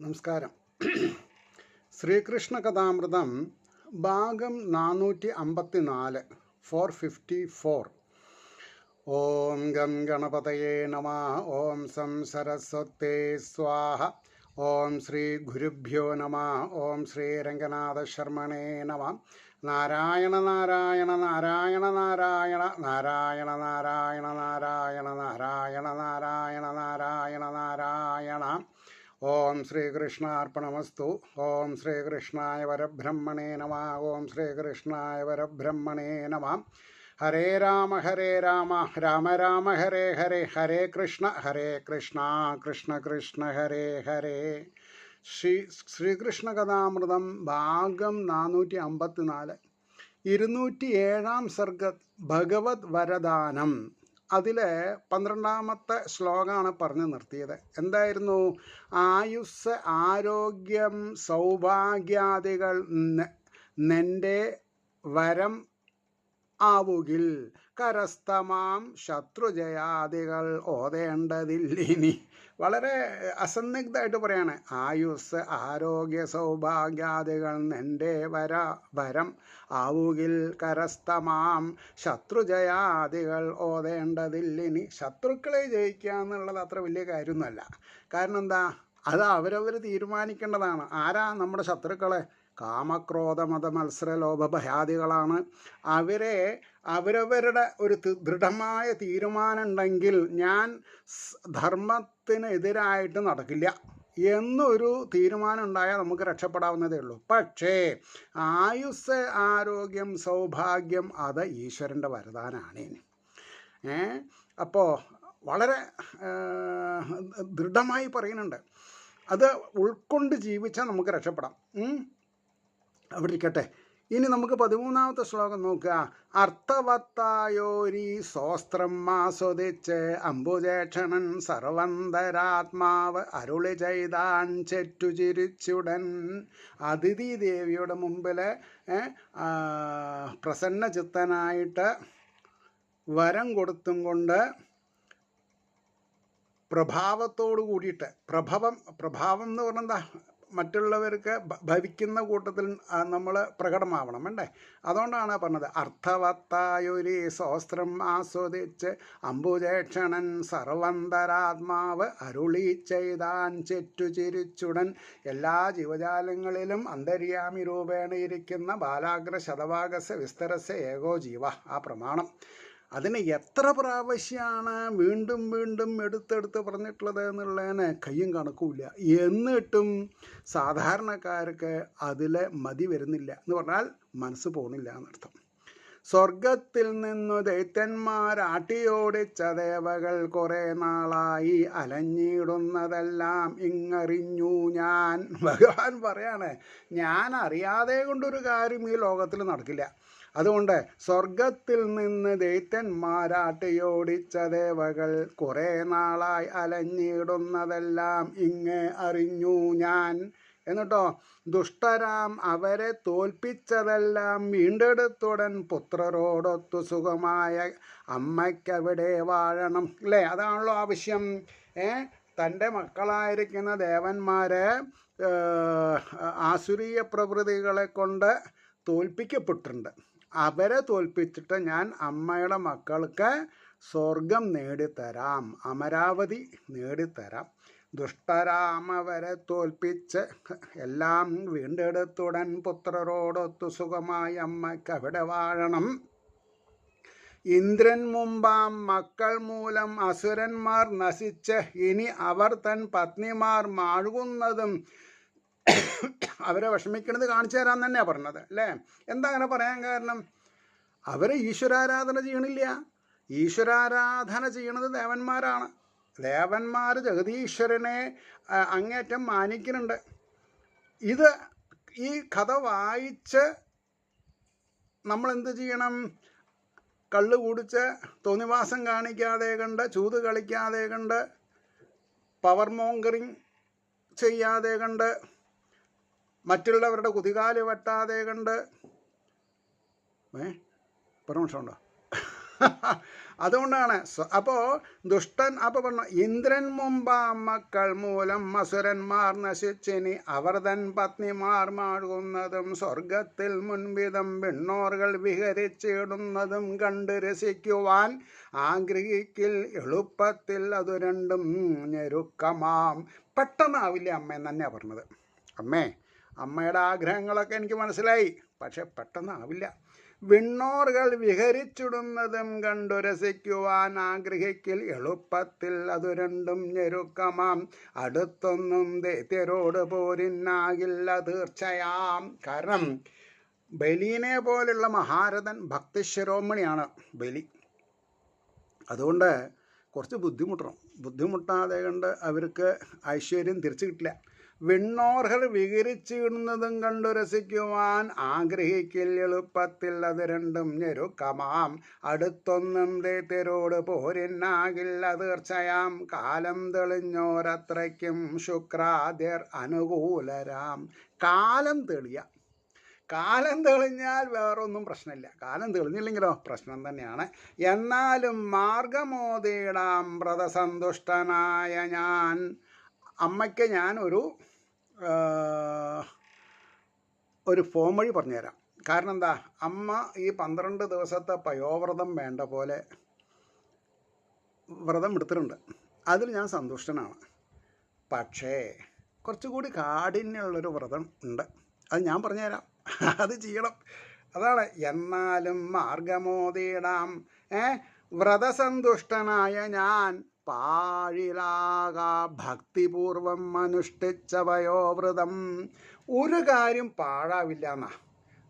നമസ്കാരം. ശ്രീകൃഷ്ണ കഥാമൃതം ഭാഗം 454 454. ഓം ഗം ഗണപതയേ നമ. ഓം സം സരസ്വതേ സ്വാഹ. ഓം ശ്രീ ഗുരുഭ്യോ നമ. ഓം ശ്രീ രംഗനാഥ ശർമ്മണേ നമ. നാരായണ നാരായണ നാരായണ നാരായണ നാരായണ നാരായണ നാരായണ നാരായണ നാരായണ നാരായണ നാരായണ. ഓം ശ്രീകൃഷ്ണാർപ്പണമസ്തു. ഓം ശ്രീകൃഷ്ണായ പരബ്രഹ്മണേ നമ. ഓം ശ്രീകൃഷ്ണായ പരബ്രഹ്മണേ നമ. ഹരേ രാമ രാമ രാമ ഹരേ ഹരേ. ഹരേ കൃഷ്ണ കൃഷ്ണ കൃഷ്ണ ഹരേ ഹരേ. ശ്രീകൃഷ്ണ കഥാമൃതം ഭാഗം 454 207 സർഗ ഭഗവത് വരദാനം. അതിലെ 12ാമത്തെ ശ്ലോകമാണ് പറഞ്ഞു നിർത്തിയത്. എന്തായിരുന്നു? ആയുസ്, ആരോഗ്യം, സൗഭാഗ്യാദികൾ നിന്റെ വരം ആവുകിൽ കരസ്ഥമാം ശത്രുജയാദികൾ ഓതേണ്ടതില്ലിനി. വളരെ അസന്നിഗ്ധമായിട്ട് പറയാണ്. ആയുസ്, ആരോഗ്യ, സൗഭാഗ്യാദികൾ നിന്റെ വരം ആവുകിൽ കരസ്ഥമാം ശത്രുജയാദികൾ ഓതേണ്ടതില്ലിനി. ശത്രുക്കളെ ജയിക്കുക എന്നുള്ളത് അത്ര വലിയ കാര്യമൊന്നുമല്ല. കാരണം എന്താ? അത് അവരവർ തീരുമാനിക്കേണ്ടതാണ്. ആരാ നമ്മുടെ ശത്രുക്കളെ? കാമക്രോധ മത മത്സര ലോഭ ഭയാദികളാണ്. അവരവരുടെ ഒരു ദൃഢമായ തീരുമാനം ഉണ്ടെങ്കിൽ ഞാൻ ധർമ്മത്തിനെതിരായിട്ട് നടക്കില്ല എന്നൊരു തീരുമാനം ഉണ്ടായാൽ നമുക്ക് രക്ഷപ്പെടാവുന്നതേ ഉള്ളൂ. പക്ഷേ ആയുസ്, ആരോഗ്യം, സൗഭാഗ്യം അത് ഈശ്വരൻ്റെ വരദാനാണ്. അപ്പോൾ വളരെ ദൃഢമായി പറയുന്നുണ്ട്. അത് ഉൾക്കൊണ്ട് ജീവിച്ചാൽ നമുക്ക് രക്ഷപ്പെടാം. അവിടെ ഇരിക്കട്ടെ. ഇനി നമുക്ക് 13ാമത്തെ ശ്ലോകം നോക്കുക. അർത്ഥവത്തായോരീ സ്വസ്ത്രം ആസ്വദിച്ച് അംബുജേക്ഷണൻ സർവന്തരാത്മാവ് അരുളി ചെയ്താൻ ചെറ്റുചിരിച്ചുടൻ. അതിഥി ദേവിയുടെ മുമ്പിൽ പ്രസന്ന ചിത്തനായിട്ട് വരം കൊടുത്തും കൊണ്ട് പ്രഭാവത്തോടു കൂടിയിട്ട്, പ്രഭാവം എന്ന് പറഞ്ഞാൽ എന്താ? മറ്റുള്ളവർക്ക് ഭവിക്കുന്ന കൂട്ടത്തിൽ നമ്മൾ പ്രകടമാവണം, വേണ്ടേ? അതുകൊണ്ടാണ് പറഞ്ഞത് അർത്ഥവത്തായൊരു സ്വസ്ത്രം ആസ്വദിച്ച് അംബുജേക്ഷണൻ സർവന്തരാത്മാവ് അരുളി ചെയ്താൻ ചെറ്റുചിരിച്ചുടൻ. എല്ലാ ജീവജാലങ്ങളിലും അന്തര്യാമി രൂപേണ ഇരിക്കുന്ന ബാലാഗ്ര ശതഭാഗസ് വിസ്തരസ് ഏകോ ജീവ. ആ പ്രമാണം അതിന് എത്ര പ്രാവശ്യമാണ് വീണ്ടും വീണ്ടും എടുത്തെടുത്ത് പറഞ്ഞിട്ടുള്ളത് എന്നുള്ളതിന് കയ്യും കണക്കുമില്ല. എന്നിട്ടും സാധാരണക്കാർക്ക് അതിൽ മതി വരുന്നില്ല എന്ന് പറഞ്ഞാൽ മനസ്സ് പോണില്ല എന്നർത്ഥം. സ്വർഗത്തിൽ നിന്നു ദൈത്യന്മാരാട്ടിയോടിച്ച ദേവകൾ കുറേ നാളായി അലഞ്ഞിടുന്നതെല്ലാം ഇങ്ങറിഞ്ഞു ഞാൻ. ഭഗവാൻ പറയാണ്, ഞാൻ അറിയാതെ കൊണ്ടൊരു കാര്യം ഈ ലോകത്തിൽ നടക്കില്ല. അതുകൊണ്ട് സ്വർഗത്തിൽ നിന്ന് ദൈത്യന്മാരാട്ടിയോടിച്ച ദേവകൾ കുറേ നാളായി അലഞ്ഞിടുന്നതെല്ലാം ഇങ്ങ് അറിഞ്ഞു ഞാൻ. എന്നിട്ടോ ദുഷ്ടരാം അവരെ തോൽപ്പിച്ചതെല്ലാം വീണ്ടെടുത്തുടൻ പുത്രരോടൊത്തു സുഖമായ അമ്മയ്ക്കവിടെ വാഴണം. അല്ലേ? അതാണല്ലോ ആവശ്യം. തൻ്റെ മക്കളായിരിക്കുന്ന ദേവന്മാരെ ആസുരീയ പ്രവൃത്തികളെ കൊണ്ട് തോൽപ്പിക്കപ്പെട്ടിട്ടുണ്ട്. അവരെ തോൽപ്പിച്ചിട്ട് ഞാൻ അമ്മയുടെ മക്കൾക്ക് സ്വർഗം നേടിത്തരാം, അമരാവതി നേടിത്തരാം. ദുഷ്ടരാമവരെ തോൽപ്പിച്ച് എല്ലാം വീണ്ടെടുത്തുടൻ പുത്രരോടൊത്തു സുഖമായി അമ്മയ്ക്ക് അവിടെ വാഴണം. ഇന്ദ്രൻ മുമ്പാം മക്കൾ മൂലം അസുരന്മാർ നശിച്ച് ഇനി അവർ തൻ പത്നിമാർ മാഴുകുന്നതും അവരെ വിഷമിക്കുന്നത് കാണിച്ചു തരാൻ തന്നെയാണ് പറഞ്ഞത്, അല്ലേ? എന്താ അങ്ങനെ പറയാൻ കാരണം? അവർ ഈശ്വരാരാധന ചെയ്യണില്ല. ഈശ്വരാരാധന ചെയ്യണത് ദേവന്മാരാണ്. ദേവന്മാർ ജഗതീശ്വരനെ അങ്ങേറ്റം മാനിക്കുന്നുണ്ട്. ഈ കഥ വായിച്ച് നമ്മൾ എന്ത് ചെയ്യണം? കള്ള് കുടിച്ച് തോന്നിവാസം കാണിക്കാതെ കണ്ട്, ചൂത് കളിക്കാതെ കണ്ട്, പവർ മോങ്കറിങ് ചെയ്യാതെ കണ്ട്, മറ്റുള്ളവരുടെ കുതികാല് വെട്ടാതെ കണ്ട്, പെർമിഷൻ ഉണ്ടോ? അതുകൊണ്ടാണ് അപ്പോൾ ദുഷ്ടൻ അപ്പോൾ പറഞ്ഞു, ഇന്ദ്രൻ മുമ്പാം മക്കൾ മൂലം അസുരന്മാർ നശിച്ചിനി അവർ തൻ പത്നിമാർ മാഴുന്നതും സ്വർഗത്തിൽ മുൻവിധം വിണ്ണോറുകൾ വിഹരിച്ചിടുന്നതും കണ്ട് രസിക്കുവാൻ ആഗ്രഹിക്കിൽ എളുപ്പത്തിൽ അതു രണ്ടും ഞെരുക്കമാം. പെട്ടെന്നാവില്ല അമ്മയെന്ന് തന്നെയാണ് പറഞ്ഞത്. അമ്മയുടെ ആഗ്രഹങ്ങളൊക്കെ എനിക്ക് മനസ്സിലായി, പക്ഷെ പെട്ടെന്നാവില്ല. വിണ്ണോറുകൾ വിഹരിച്ചിടുന്നതും കണ്ടു രസിക്കുവാൻ ആഗ്രഹിക്കിൽ എളുപ്പത്തിൽ അതു രണ്ടും ഞെരുക്കമാം. അടുത്തൊന്നും ദൈത്യരോട് പോരിന്നാകില്ല തീർച്ചയാം. കാരണം ബലിനെ പോലുള്ള മഹാരഥൻ ഭക്തിശിരോമണിയാണ് ബലി. അതുകൊണ്ട് കുറച്ച് ബുദ്ധിമുട്ടാതെ കൊണ്ട് അവർക്ക് ഐശ്വര്യം തിരിച്ചു കിട്ടില്ല. വിണ്ണോർകൾ വികരിച്ചിടുന്നതും കണ്ടു രസിക്കുവാൻ ആഗ്രഹിക്കിൽ എളുപ്പത്തിൽ അത് രണ്ടും ഞെരുക്കമാം. അടുത്തൊന്നും ദൈത്യരോട് പോരിന്നാകില്ല തീർച്ചയാം. കാലം തെളിഞ്ഞോരത്രയ്ക്കും ശുക്രാദ്യർ അനുകൂലരാം. കാലം തെളിഞ്ഞാൽ വേറൊന്നും പ്രശ്നമില്ല. കാലം തെളിഞ്ഞില്ലെങ്കിലോ പ്രശ്നം തന്നെയാണ്. എന്നാലും മാർഗമോദിയിടാം വ്രതസന്തുഷ്ടനായ ഞാൻ. അമ്മയ്ക്ക് ഞാൻ ഒരു ഫോം വഴി പറഞ്ഞുതരാം. കാരണം എന്താ, അമ്മ ഈ 12 ദിവസത്തെ പയോവ്രതം വേണ്ട പോലെ വ്രതം എടുത്തിട്ടുണ്ട്. അതിൽ ഞാൻ സന്തുഷ്ടനാണ്. പക്ഷേ കുറച്ചുകൂടി കാഠിന്യമുള്ളൊരു വ്രതം ഉണ്ട്, അത് ഞാൻ പറഞ്ഞുതരാം. അത് ചെയ്യണം. അതാണ് എന്നാലും മാർഗമോദിയിടാം വ്രതസന്തുഷ്ടനായ ഞാൻ പാഴിലാകാ ഭക്തിപൂർവം അനുഷ്ഠിച്ച വയോവ്രതം. ഒരു കാര്യം പാഴാവില്ല എന്നാ.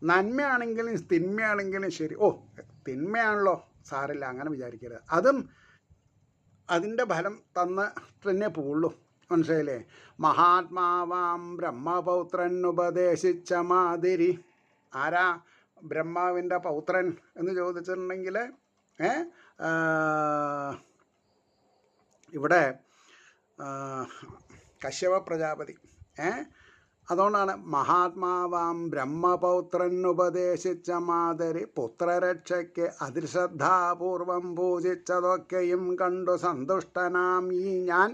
നന്മയാണെങ്കിലും തിന്മയാണെങ്കിലും ശരി. തിന്മയാണല്ലോ, സാരില്ല, അങ്ങനെ വിചാരിക്കരുത്. അതും അതിൻ്റെ ഫലം തന്നെ പോവുള്ളൂ. മനസ്സിലായില്ലേ? മഹാത്മാവാം ബ്രഹ്മപൗത്രൻ ഉപദേശിച്ച മാതിരി. ആരാ ബ്രഹ്മാവിൻ്റെ പൗത്രൻ എന്ന് ചോദിച്ചിട്ടുണ്ടെങ്കിൽ ഇവിടെ കശ്യപ പ്രജാപതി. അതുകൊണ്ടാണ് മഹാത്മാവാം ബ്രഹ്മപൗത്രൻ ഉപദേശിച്ച മാതിരി പുത്രരക്ഷയ്ക്ക് അതിശ്രദ്ധാപൂർവം പൂജിച്ചതൊക്കെയും കണ്ടു സന്തുഷ്ടനാം ഈ ഞാൻ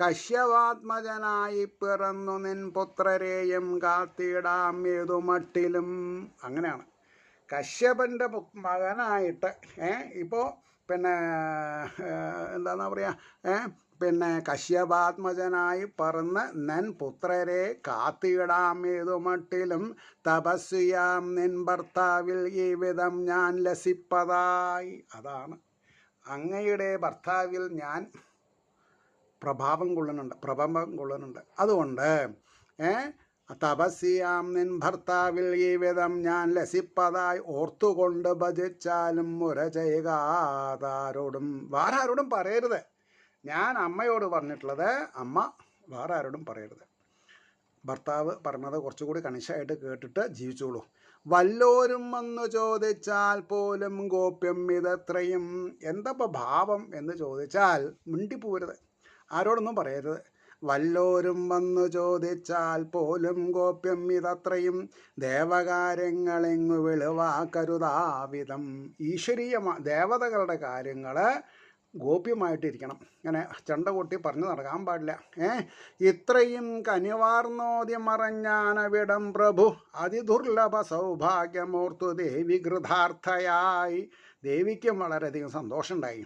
കശ്യപാത്മജനായി പിറന്നു നിൻ പുത്രരെയും കാത്തിടാം ഏതു മട്ടിലും. അങ്ങനെയാണ് കശ്യപൻ്റെ മകനായിട്ട് ഇപ്പോൾ എന്താണെന്നാ പറയുക, കശ്യപാത്മജനായി പറന്ന് നൻ പുത്രരെ കാത്തിടാം ഏതു മട്ടിലും തപസ്വിയാം നിൻ ഭർത്താവിൽ ഈ വിധം ഞാൻ ലസിപ്പതായി. അതാണ്, അങ്ങയുടെ ഭർത്താവിൽ ഞാൻ പ്രഭാവം കൊള്ളുന്നുണ്ട്. അതുകൊണ്ട് തപസ്യാം നിൻ ഭർത്താവിൽ ഈ വിധം ഞാൻ ലസിപ്പതായി ഓർത്തുകൊണ്ട് ഭജിച്ചാലും മുര ചെയ്യുകാതാരോടും. വേറെ ആരോടും പറയരുത്. ഞാൻ അമ്മയോട് പറഞ്ഞിട്ടുള്ളത് അമ്മ വേറെ ആരോടും പറയരുത്. ഭർത്താവ് പറഞ്ഞത് കുറച്ചുകൂടി കണിശമായിട്ട് കേട്ടിട്ട് ജീവിച്ചോളൂ. വല്ലോരും വന്നു ചോദിച്ചാൽ പോലും ഗോപ്യം ഇതത്രയും. എന്തപ്പോൾ ഭാവം എന്ന് ചോദിച്ചാൽ മിണ്ടിപ്പോരുത്, ആരോടൊന്നും പറയരുത്. വല്ലോരും വന്നു ചോദിച്ചാൽ പോലും ഗോപ്യം ഇതത്രയും. ദേവകാര്യങ്ങളെങ്ങു വെളിവാക്കരുതാവിധം. ദേവതകളുടെ കാര്യങ്ങൾ ഗോപ്യമായിട്ടിരിക്കണം. ഇങ്ങനെ ചണ്ട കൊട്ടി പറഞ്ഞു നടക്കാൻ പാടില്ല. ഇത്രയും കനിവാർന്നോദ്യം മറഞ്ഞാനവിടം പ്രഭു അതിദുർലഭ സൗഭാഗ്യമോർത്തു ദേവി കൃതാർത്ഥയായി. ദേവിക്കും വളരെയധികം സന്തോഷമുണ്ടായി.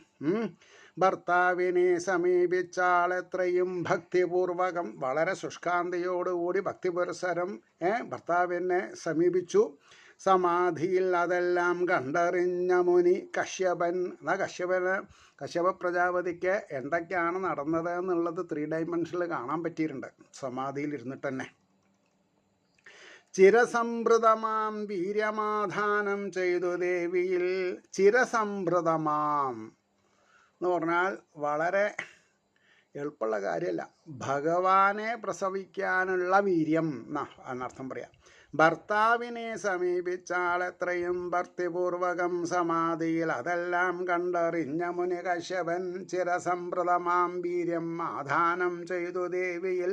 ഭർത്താവിനെ സമീപിച്ചാൽ എത്രയും ഭക്തിപൂർവകം വളരെ ശുഷ്കാന്തിയോടുകൂടി ഭക്തിപുരസരം ഭർത്താവിനെ സമീപിച്ചു. സമാധിയിൽ അതെല്ലാം കണ്ടറിഞ്ഞ മുനി കശ്യപൻ. കശ്യപ പ്രജാപതിക്ക് എന്തൊക്കെയാണ് നടന്നത് എന്നുള്ളത് 3 ഡൈമെൻഷനിൽ കാണാൻ പറ്റിയിട്ടുണ്ട്, സമാധിയിൽ ഇരുന്നിട്ട് തന്നെ. ചിരസംഭൃതമാം വീര്യമാധാനം ചെയ്തു ദേവിയിൽ. ചിരസംഭൃതമാം എന്ന് പറഞ്ഞാൽ വളരെ എളുപ്പമുള്ള കാര്യമല്ല. ഭഗവാനെ പ്രസവിക്കാനുള്ള വീര്യം എന്നർത്ഥം പറയാം. ഭർത്താവിനെ സമീപിച്ചാൽ എത്രയും ഭക്തിപൂർവകം സമാധിയിൽ അതെല്ലാം കണ്ടറിഞ്ഞ മുനി കശ്യപൻ ചിരസംഭൃതമാം വീര്യം ആധാനം ചെയ്തു ദേവിയിൽ.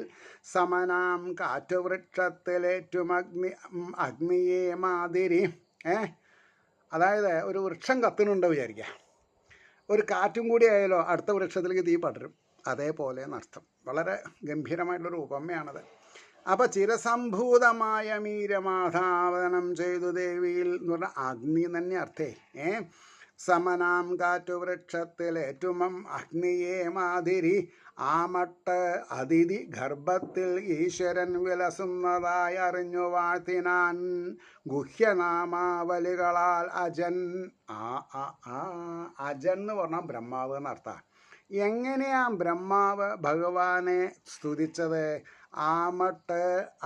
സമനാം കാറ്റുവൃക്ഷത്തിലേറ്റും അഗ്നിയെ മാതിരി. അതായത് ഒരു വൃക്ഷം കത്തുന്നുണ്ട് വിചാരിക്കുക. ഒരു കാറ്റും കൂടി ആയാലോ അടുത്ത വൃക്ഷത്തിലേക്ക് തീ പടരും. അതേപോലെ എന്നർത്ഥം. വളരെ ഗംഭീരമായിട്ടുള്ളൊരു ഉപമയാണത്. അപ്പം ചിരസംഭൂതമായ മീരമാധാവനം ചെയ്തു ദേവിയിൽ എന്ന് പറഞ്ഞാൽ അഗ്നി തന്നെ അർത്ഥേ. സമനാം കാറ്റുവൃക്ഷത്തിലേറ്റുമം അഗ്നിയെ മാതിരി ആമട്ട് അതിഥി ഗർഭത്തിൽ ഈശ്വരൻ വിലസുന്നതായി അറിഞ്ഞു വാഴ്ത്തിനാൻ ഗുഹ്യനാമാവലികളാൽ അജൻ. അജൻ എന്ന് പറഞ്ഞാൽ ബ്രഹ്മാവ് എന്നർത്ഥം. എങ്ങനെയാ ബ്രഹ്മാവ് ഭഗവാനെ സ്തുതിച്ചത്? ആമട്ട്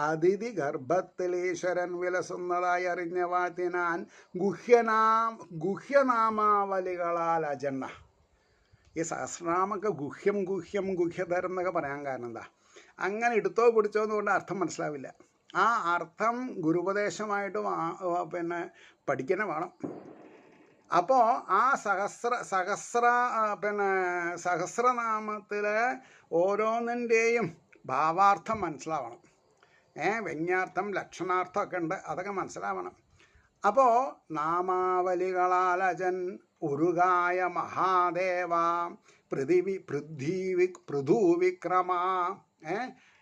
അതിഥി ഗർഭത്തിൽ ഈശ്വരൻ വിലസുന്നതായി അറിഞ്ഞ വാഴ്ത്തിനാൻ ഗുഹ്യനാമാവലികളാൽ അജന്ന. ഈ സഹസ്രനാമൊക്കെ ഗുഹ്യം ഗുഹ്യം ഗുഹ്യതരം എന്നൊക്കെ പറയാൻ കാരണം എന്താ? അങ്ങനെ എടുത്തോ പിടിച്ചോ എന്നുകൊണ്ട് അർത്ഥം മനസ്സിലാവില്ല. ആ അർത്ഥം ഗുരുപദേശമായിട്ട് പിന്നെ പഠിക്കുന്ന വേണം. അപ്പോൾ ആ സഹസ്രനാമത്തിലെ ഓരോന്നിൻ്റെയും ഭാവാർത്ഥം മനസ്സിലാവണം. വ്യംഗ്യാർത്ഥം ലക്ഷണാർത്ഥം ഒക്കെ ഉണ്ട്, അതൊക്കെ മനസ്സിലാവണം. അപ്പോൾ നാമാവലികളാൽ അജൻ ഉരുകായ മഹാദേവ പൃഥുവിക്രമ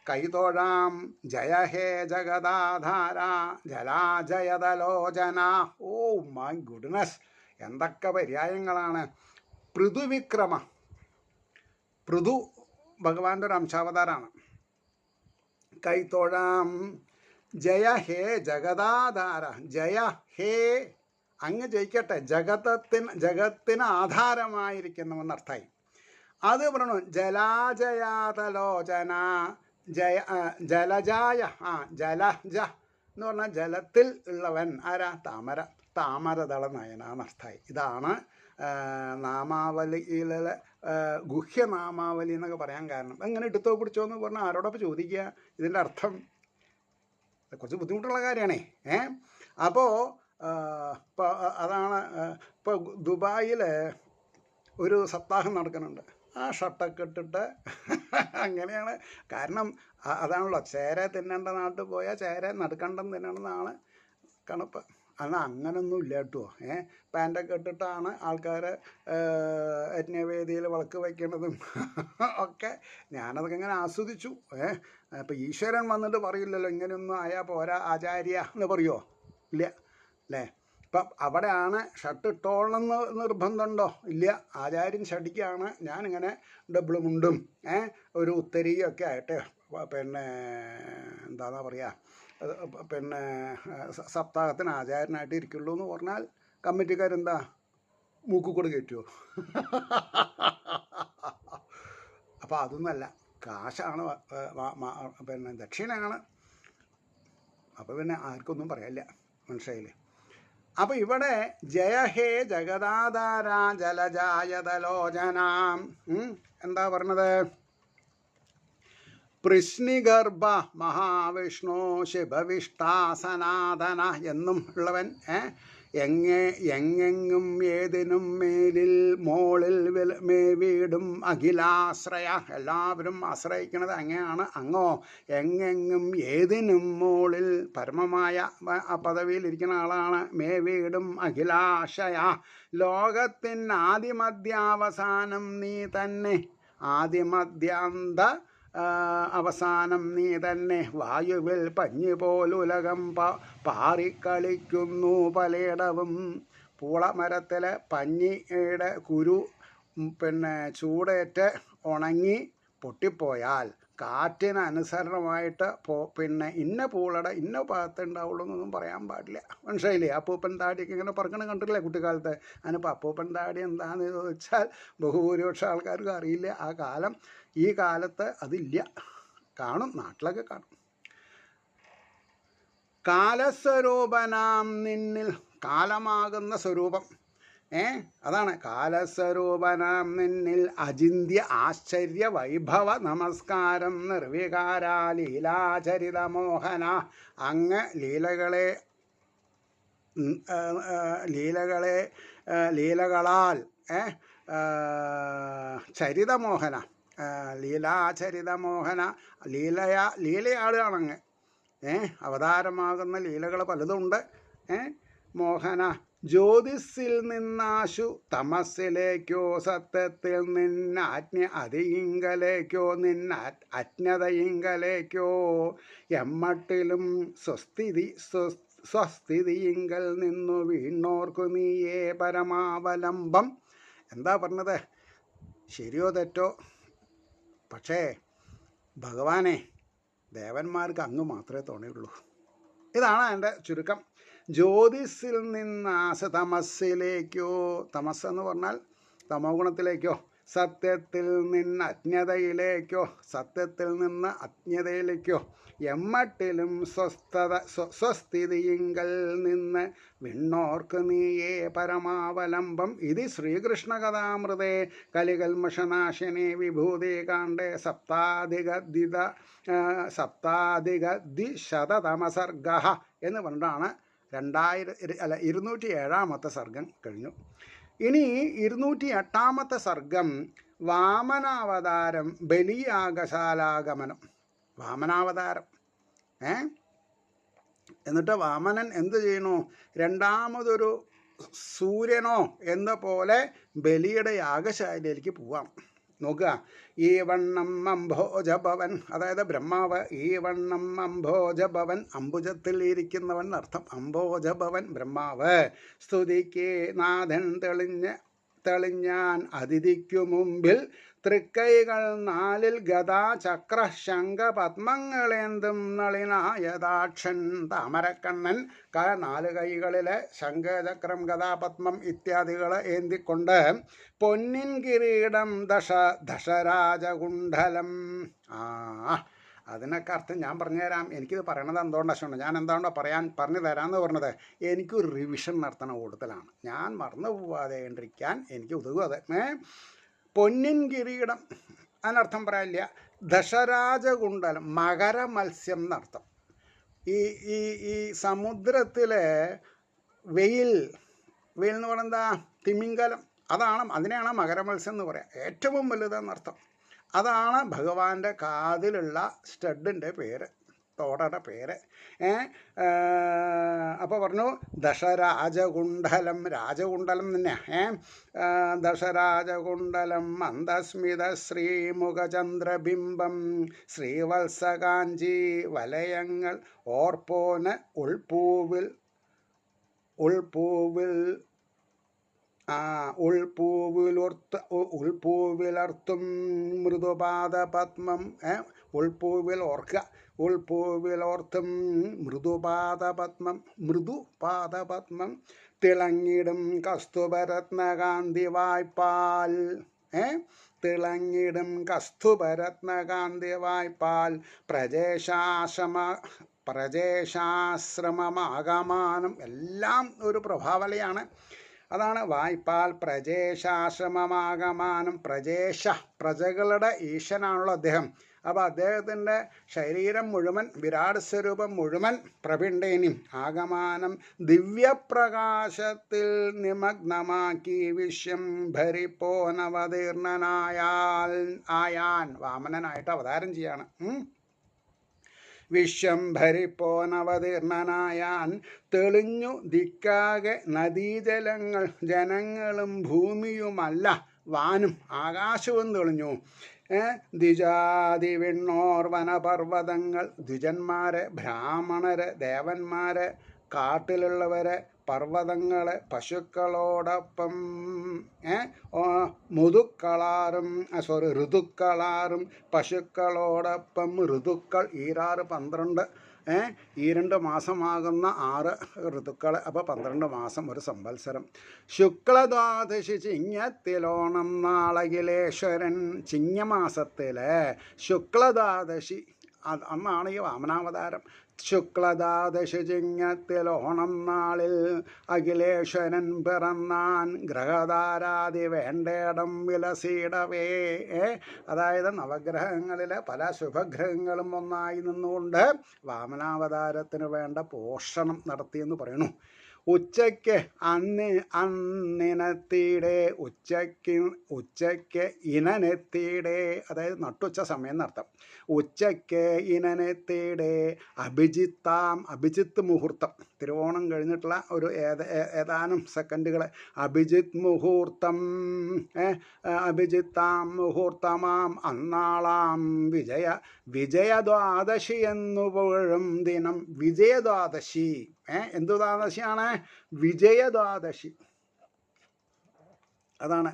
കൈതൊഴാം ജയ ഹേ ജഗദാധാര ജലാജയതലോചന. ഓ മൈ ഗുഡ്നസ്, എന്തൊക്കെ പര്യായങ്ങളാണ്! പൃഥുവിക്രമ, പൃഥു ഭഗവാന്റെ ഒരു അംശാവതാരാണ്. കൈതൊഴാം ജയ ഹേ ജഗദാധാര. ജയ ഹേ, അങ്ങ് ജയിക്കട്ടെ, ജഗത്തിന് ആധാരമായിരിക്കുന്നുവെന്നർത്ഥമായി. അത് പറഞ്ഞു ജലാജയാതലോചന. ജലജായ, ജലജ എന്ന് പറഞ്ഞാൽ ജലത്തിൽ ഉള്ളവൻ. ആരാ? താമരദള നയന എന്നർത്ഥമായി. ഇതാണ് നാമാവലിയിലെ ഗുഹ്യനാമാവലി എന്നൊക്കെ പറയാൻ കാരണം. എങ്ങനെ എടുത്തോ പിടിച്ചോ എന്ന് പറഞ്ഞാൽ ആരോടൊപ്പം ചോദിക്കുക ഇതിൻ്റെ അർത്ഥം? കുറച്ച് ബുദ്ധിമുട്ടുള്ള കാര്യമാണേ. അപ്പോൾ അതാണ് ഇപ്പോൾ ദുബായിൽ ഒരു സപ്താഹം നടക്കുന്നുണ്ട്. ആ ഷർട്ടൊക്കെ ഇട്ടിട്ട് അങ്ങനെയാണ്. കാരണം അതാണല്ലോ, ചേര തിന്നേണ്ട നാട്ടിൽ പോയാൽ ചേര നടുക്കണ്ടം തിന്നണമെന്നാണ് കണപ്പ്. എന്നാൽ അങ്ങനൊന്നും ഇല്ല കേട്ടോ. പാൻറ്റൊക്കെ ഇട്ടിട്ടാണ് ആൾക്കാർ യജ്ഞവേദിയിൽ വിളക്ക് വയ്ക്കണതും ഒക്കെ. ഞാനതൊക്കെ ഇങ്ങനെ ആസ്വദിച്ചു. ഇപ്പം ഈശ്വരൻ വന്നിട്ട് പറയില്ലല്ലോ ഇങ്ങനെയൊന്നും ആയാൽ പോരാ ആചാര്യ എന്ന് പറയുമോ? ഇല്ല അല്ലേ? ഇപ്പം അവിടെയാണ് ഷർട്ട് ഇട്ടോളണമെന്ന് നിർബന്ധമുണ്ടോ? ഇല്ല. ആചാര്യൻ ഷടിക്കാണ്. ഞാനിങ്ങനെ ഡബിൾ മുണ്ടും ഒരു ഉത്തരിയും ഒക്കെ ആയിട്ട് പിന്നെ എന്താണെന്നാ പറയുക, പിന്നെ സപ്താഹത്തിന് ആചാരനായിട്ട് ഇരിക്കുള്ളൂ എന്ന് പറഞ്ഞാൽ കമ്മിറ്റിക്കാരെന്താ മൂക്കുകൂടെ കയറ്റുമോ? അപ്പോൾ അതൊന്നുമല്ല, കാശാണ്, പിന്നെ ദക്ഷിണയാണ്. അപ്പോൾ പിന്നെ ആർക്കൊന്നും പറയാനില്ല, മനസ്സിലായില്ലേ? അപ്പോൾ ഇവിടെ ജയ ഹേ ജഗദാധാര ജലജായതലോചനാം എന്താ പറഞ്ഞത്? പൃശ്നിഗർഭ മഹാവിഷ്ണു ശിവവിഷ്ടാസനാഥന എന്നും ഉള്ളവൻ. എങ്ങെങ്ങും ഏതിനും മേലിൽ മോളിൽ മേവീടും അഖിലാശ്രയ. എല്ലാവരും ആശ്രയിക്കുന്നത് അങ്ങനെയാണ്. അങ്ങോ എങ്ങെങ്ങും ഏതിനും മോളിൽ പരമമായ പദവിയിലിരിക്കുന്ന ആളാണ്. മേവീടും അഖിലാശയ. ലോകത്തിന് ആദിമധ്യാവസാനം നീ തന്നെ. ആദിമധ്യാന്ത അവസാനം നീ തന്നെ. വായുവിൽ പഞ്ഞി പോലുലകം പാറിക്കളിക്കുന്നു പലയിടവും. പൂളമരത്തിലെ പഞ്ഞിയുടെ കുരു പിന്നെ ചൂടേറ്റ് ഉണങ്ങി പൊട്ടിപ്പോയാൽ കാറ്റിനനുസരണമായിട്ട് പിന്നെ ഇന്ന പൂളയുടെ ഇന്ന ഭാഗത്തുണ്ടാവുള്ളൂ എന്നൊന്നും പറയാൻ പാടില്ല, മനസ്സിലായില്ലേ? അപ്പൂപ്പൻ താടിയൊക്കെ ഇങ്ങനെ പറക്കണം കണ്ടില്ലേ കുട്ടിക്കാലത്ത്? അതിനിപ്പോൾ അപ്പൂപ്പൻ താടി എന്താണെന്ന് ചോദിച്ചാൽ ബഹുഭൂരിപക്ഷം ആൾക്കാർക്ക് അറിയില്ല. ആ കാലം ഈ കാലത്ത് അതില്ല. കാണും, നാട്ടിലൊക്കെ കാണും. കാലസ്വരൂപനാം നിന്നിൽ, കാലമാകുന്ന സ്വരൂപം. അതാണ് കാലസ്വരൂപനാം നിന്നിൽ അചിന്യ ആശ്ചര്യ വൈഭവ നമസ്കാരം നിർവികാര ലീലാചരിതമോഹന. അങ്ങ് ലീലകളാൽ ചരിതമോഹന, ലീലാചരിതമോഹന, ലീലയാളാണങ്ങ്. അവതാരമാകുന്ന ലീലകൾ പലതുണ്ട്. മോഹന ജ്യോതിസിൽ നിന്നാശു തമസ്സിലേക്കോ സത്യത്തിൽ നിന്ന അതിയിങ്കലേക്കോ നിന്ന അജ്ഞതയിങ്കലേക്കോ എമ്മട്ടിലും സ്വസ്ഥിതിയിങ്കൽ നിന്നു വീണോർക്കു നീയേ പരമാവലംബം. എന്താ പറഞ്ഞത്? ശരിയോ തെറ്റോ? പക്ഷേ ഭഗവാനെ ദേവന്മാർക്ക് അങ്ങ് മാത്രമേ തോന്നിയുള്ളൂ. ഇതാണ് എൻ്റെ ചുരുക്കം. ജ്യോതിസിൽ നിന്ന് തമസ്സിലേക്കോ, തമസ്സെന്ന് പറഞ്ഞാൽ തമോ ഗുണത്തിലേക്കോ, സത്യത്തിൽ നിന്ന് അജ്ഞതയിലേക്കോ, സത്യത്തിൽ നിന്ന് അജ്ഞതയിലേക്കോ, എമ്മട്ടിലും സ്വസ്ഥിതിയിങ്കൽ നിന്ന് വിണ്ണോർക്ക് നീയേ പരമാവലംബം. ഇത് ശ്രീകൃഷ്ണ കഥാമൃതേ കലികൽമഷനാശിനി വിഭൂതി കാണ്ഡേ സപ്താധികദ്വിശതതമസർഗ എന്ന് പറഞ്ഞിട്ടാണ് 207 സർഗം കഴിഞ്ഞു. ഇനി 208 സർഗം വാമനാവതാരം ബലിയാഗശാലാഗമനം. വാമനാവതാരം എന്നിട്ട് വാമനൻ എന്ത് ചെയ്യണു? രണ്ടാമതൊരു സൂര്യനോ എന്ന പോലെ ബലിയുടെ യാഗശാലയിലേക്ക് പോവാം. നോക്കുക, ഈ വണ്ണം അംഭോജഭവൻ, അതായത് ബ്രഹ്മാവ്. ഈ വണ്ണം അംഭോജഭവൻ, അംബുജത്തിൽ ഇരിക്കുന്നവൻ അർത്ഥം. അംഭോജഭവൻ ബ്രഹ്മാവ്. സ്തുതിക്ക് നാഥൻ തെളിഞ്ഞാൻ അതിഥിക്കു മുമ്പിൽ തൃക്കൈകൾ 4 ഗദാ ചക്ര ശംഖ പത്മങ്ങളേന്തും നളിനായതാക്ഷൻ താമരക്കണ്ണൻ. 4 കൈകളിലെ ശംഖചക്രം ഗദാപത്മം ഇത്യാദികളെ ഏന്തിക്കൊണ്ട് പൊന്നിൻ കിരീടം ദശരാജകുണ്ഡലം. അതിനൊക്കെ അർത്ഥം ഞാൻ പറഞ്ഞുതരാം. എനിക്കിത് പറയണത് എന്തുകൊണ്ടാണ്, ഞാൻ എന്താണോ പറഞ്ഞു തരാമെന്ന് പറഞ്ഞത്, എനിക്കൊരു റിവിഷൻ നടത്തണ കൂട്ടത്തിലാണ്. ഞാൻ മറന്നു പോവാതെ കണ്ടിരിക്കാൻ എനിക്ക് ഉതകും. പൊന്നിൻ കിരീടം അതിനർത്ഥം പറയാനില്ല. ദശരാജകുണ്ഡലം മകര മത്സ്യം എന്നർത്ഥം. ഈ സമുദ്രത്തിലെ വെയിൽ എന്ന് പറയുന്നത് എന്താ? തിമിംഗലം. അതിനെയാണ് മകരമത്സ്യം എന്ന് പറയാം. ഏറ്റവും വലുതെന്നർത്ഥം. അതാണ് ഭഗവാന്റെ കാതിലുള്ള സ്റ്റഡിൻ്റെ പേര്, തോടയുടെ പേര്. അപ്പോൾ പറഞ്ഞു ദശരാജകുണ്ഡലം. രാജകുണ്ഡലം തന്നെയാണ്. ദശരാജകുണ്ഡലം മന്ദസ്മിത ശ്രീമുഖചന്ദ്രബിംബം ശ്രീവത്സകാഞ്ചി വലയങ്ങൾ ഓർപ്പോന് ഉൾപൂവിലർത്തും മൃദുപാദപത്മം. ഉൾപൂവിൽ ഓർക്കുക. ഉൾപൂവിലോർത്തും മൃദുപാദപത്മം തിളങ്ങിടും കസ്തുഭരത്നകാന്തി വായ്പാൽ. തിളങ്ങിടും കസ്തുഭരത്നകാന്തി വായ്പാൽ പ്രജേശാശ്രമമാകമാനം. എല്ലാം ഒരു പ്രഭാവലയാണ്. അതാണ് വായ്പാൽ പ്രജേശാശ്രമമാകമാനം. പ്രജകളുടെ ഈശനാണല്ലോ അദ്ദേഹം. അപ്പോൾ അദ്ദേഹത്തിൻ്റെ ശരീരം മുഴുവൻ, വിരാട് സ്വരൂപം മുഴുവൻ പ്രപിണ്ടേനും ആകമാനം ദിവ്യപ്രകാശത്തിൽ നിമഗ്നമാക്കി വിശ്വം ഭരിപ്പോനവതീർണനായാൻ വാമനനായിട്ട് അവതാരം ചെയ്യാണ്. വിശ്വംഭരിപ്പോനവതീർണനായാൻ തെളിഞ്ഞു ദിക്കാകെ നദീജലങ്ങൾ ജനങ്ങളും ഭൂമിയുമല്ല വാനും ആകാശവും തെളിഞ്ഞു. ദ്വിജാതി വിണ്ണോർ വനപർവ്വതങ്ങൾ, ദ്വിജന്മാരെ, ബ്രാഹ്മണരെ, ദേവന്മാരെ, കാട്ടിലുള്ളവരെ, പർവ്വതങ്ങളെ, പശുക്കളോടൊപ്പം ഋതുക്കളാറും പശുക്കളോടൊപ്പം. ഋതുക്കൾ 12 ഈ 2 മാസമാകുന്ന 6 ഋതുക്കൾ. അപ്പോൾ 12 മാസം ഒരു സംവത്സരം. ശുക്ലദ്വാദശി ചിങ്ങത്തിലോണം നാളകിലേശ്വരൻ. ചിങ്ങമാസത്തിലെ ശുക്ലദ്വാദശി അന്നാണ് ഈ വാമനാവതാരം. ശുക്ലദ്വാദശി ചിങ്ങത്തിലോണം നാളിൽ അഖിലേശ്വരൻ പിറന്നാൻ. ഗ്രഹധാരാതി വേണ്ടേടം വിലസീടവേ. അതായത് നവഗ്രഹങ്ങളിലെ പല ശുഭഗ്രഹങ്ങളും ഒന്നായി നിന്നുകൊണ്ട് വാമനാവതാരത്തിന് വേണ്ട പോഷണം നടത്തിയെന്ന് പറയുന്നു. ഉച്ചയ്ക്ക് അന്നിനത്തിയുടെ ഉച്ചയ്ക്ക് ഇനനെത്തിയുടെ, അതായത് നട്ടുച്ച സമയം എന്നർത്ഥം. ഉച്ചയ്ക്ക് ഇനനെത്തിയുടെ അഭിജിത്ത് മുഹൂർത്തം തിരുവോണം കഴിഞ്ഞിട്ടുള്ള ഒരു ഏതാനും സെക്കൻഡുകൾ. അഭിജിത് മുഹൂർത്തം അഭിജിത്താം മുഹൂർത്തമാം അന്നാളാം വിജയദ്വാദശി എന്നു പുകഴും ദിനം. വിജയദ്വാദശി എന്തു ദ്വാദശിയാണ്? വിജയദ്വാദശി. അതാണ്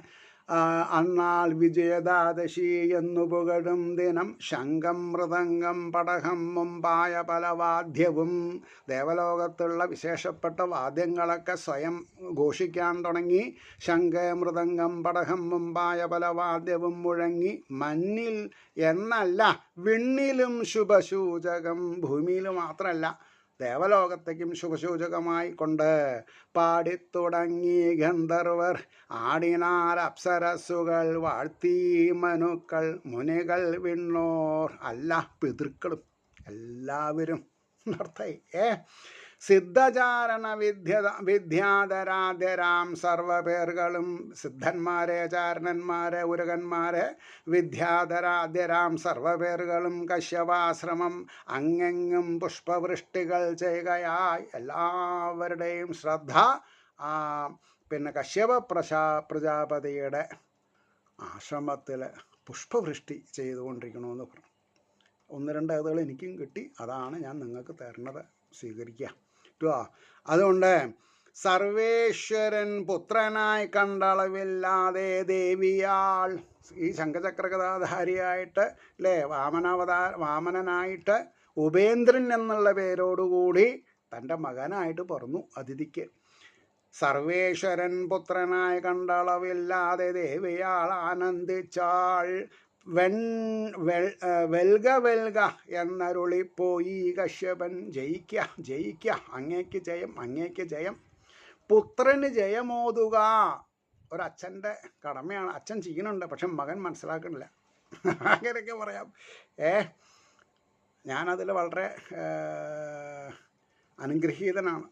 അന്നാൾ വിജയദ്വാദശി എന്നു പുകഴും ദിനം. ശംഖം മൃദംഗം പടഹം മുമ്പായ പല വാദ്യവും. ദേവലോകത്തുള്ള വിശേഷപ്പെട്ട വാദ്യങ്ങളൊക്കെ സ്വയം ഘോഷിക്കാൻ തുടങ്ങി. ശംഖ മൃദംഗം പടഹം മുമ്പായ പല വാദ്യവും മുഴങ്ങി. മഞ്ഞിൽ എന്നല്ല വിണ്ണിലും ശുഭസൂചകം. ഭൂമിയിൽ മാത്രമല്ല ദേവലോകത്തേക്കും ശുഭസൂചകമായി കൊണ്ട് പാടിത്തുടങ്ങി ഗന്ധർവർ. ആടിനാർ അപ്സരസ്സുകൾ വാഴ്ത്തി മനുക്കൾ മുനികൾ വിണ്ണോർ അല്ല പിതൃക്കളും എല്ലാവരും നടത്തായി. സിദ്ധചാരണ വിദ്യാധരാധ്യരാം സർവപേർകളും. സിദ്ധന്മാരെ, ചാരണന്മാരെ, ഉരകന്മാരെ, വിദ്യാധരാധ്യരാം സർവപേർകളും കശ്യപാശ്രമം അങ്ങെങ്ങും പുഷ്പവൃഷ്ടികൾ ചെയ്യുകയായി. എല്ലാവരുടെയും ശ്രദ്ധ പിന്നെ കശ്യപ പ്രജാപതിയുടെ ആശ്രമത്തിൽ പുഷ്പവൃഷ്ടി ചെയ്തുകൊണ്ടിരിക്കണമെന്ന് പറഞ്ഞു. 1-2 കഥകൾ എനിക്കും കിട്ടി. അതാണ് ഞാൻ നിങ്ങൾക്ക് തരുന്നത്. സ്വീകരിക്കുക. അതുകൊണ്ട് സർവേശ്വരൻ പുത്രനായി കണ്ടളവില്ലാതെ ദേവിയാൾ. ഈ ശംഖചക്രകഥാധാരിയായിട്ട് അല്ലേ വാമനനായിട്ട് ഉപേന്ദ്രൻ എന്നുള്ള പേരോടുകൂടി തൻ്റെ മകനായിട്ട് പിറന്നു അതിഥിക്ക്. സർവേശ്വരൻ പുത്രനായി കണ്ടളവില്ലാതെ ദേവിയാൾ ആനന്ദിച്ചാൾ. വെൽക വെൽക എന്നരുളിപ്പോയി കശ്യപൻ. ജയിക്ക അങ്ങേക്ക് ജയം, അങ്ങേക്ക് ജയം. പുത്രന് ജയമോതുക ഒരച്ഛൻ്റെ കടമയാണ്. അച്ഛൻ ചെയ്യുന്നുണ്ട്, പക്ഷെ മകൻ മനസ്സിലാക്കണില്ല. അങ്ങനെയൊക്കെ പറയാം. ഞാനതിൽ വളരെ അനുഗ്രഹീതനാണ്.